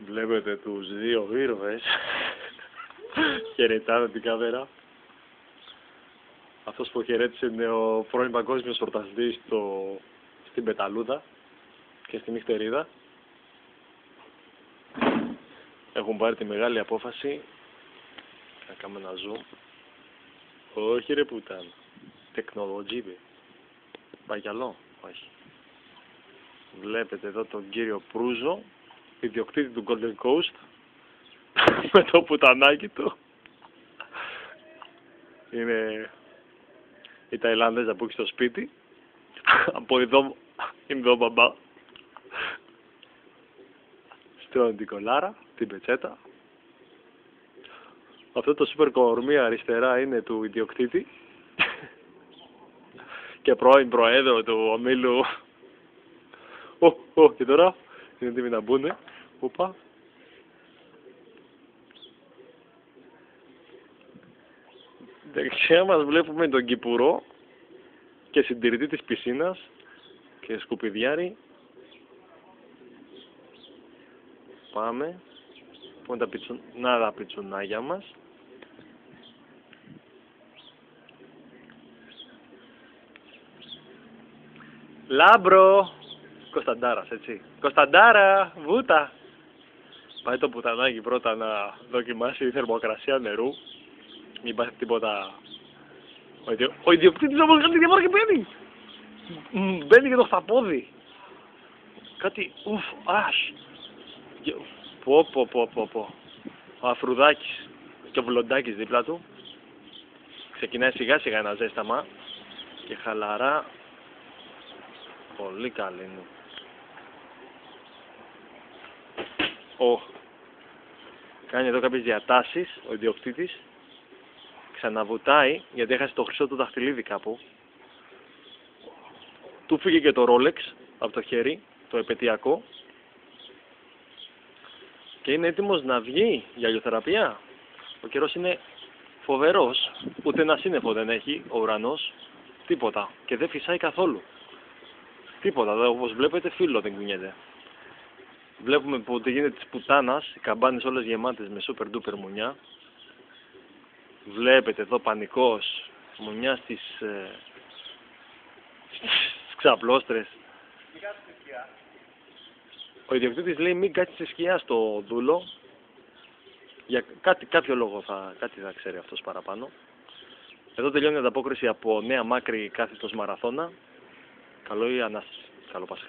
Βλέπετε τους δύο ήρωες χαιρετάνε την κάμερα. Αυτός που χαιρέτησε είναι ο πρώην παγκόσμιος πρωταθλητής στην πεταλούδα και στη νυχτερίδα. Έχουν πάρει τη μεγάλη απόφαση. Να κάνουμε ένα zoom. Όχι ρε πουτάνα. Τεχνολογία. Πάει κι άλλο. Όχι. Βλέπετε εδώ τον κύριο Προύζο, ιδιοκτήτη του Golden Coast, με το πουτανάκι του. Είναι η Ταϊλάνδεζα που έχει στο σπίτι. Από εδώ είναι εδώ μπαμπά. Στρώνει την κολάρα, την πετσέτα. Αυτό το σούπερ κορμί αριστερά είναι του ιδιοκτήτη και πρώην προέδρο του ομίλου. Και τώρα είναι έτοιμοι να μπουνε. Ούπα. Δεξιά μας βλέπουμε τον Κυπουρό και συντηρητή της πισίνας και σκουπιδιάρι. Πάμε. Πού είναι τα πιτσουνάγια μας. Λάμπρο! Κωνσταντάρας, έτσι. Κωνσταντάρα! Βούτα! Πάει το πουτανάκι πρώτα να δοκιμάσει η θερμοκρασία νερού. Μην πάθει τίποτα. Ο ιδιοκτήτης όμως κάνει τη διαφορά και μπαίνει! Μπαίνει και το χταπόδι. Κάτι άσ. Πω. Ο Αφρουδάκης και ο Βλοντάκης δίπλα του. Ξεκινάει σιγά σιγά ένα ζέσταμα και χαλαρά. Πολύ καλή μου. Κάνει εδώ κάποιες διατάσεις ο ιδιοκτήτης. Ξαναβουτάει γιατί έχασε το χρυσό του δαχτυλίδι κάπου. Του φύγε και το Rolex από το χέρι, το επαιτειακό. Και είναι έτοιμος να βγει για ηλιοθεραπεία. Ο καιρός είναι φοβερός, ούτε ένα σύννεφο δεν έχει ο ουρανός, τίποτα. Και δεν φυσάει καθόλου. Τίποτα, όπως βλέπετε φύλλο δεν κουνιέται. Βλέπουμε που γίνεται της πουτάνας, οι καμπάνες όλες γεμάτες με super duper μουνιά. Βλέπετε εδώ πανικός, μουνιά στις ξαπλώστρες. Ο ιδιοκτήτης λέει μην κάτσει σε σκιά στο δούλο. Για κάποιο λόγο κάτι θα ξέρει αυτός παραπάνω. Εδώ τελειώνει η ανταπόκριση από Νέα Μάκρη κάθετος Μαραθώνα. Καλό ή Ανάσταση. Καλό Πάσχα.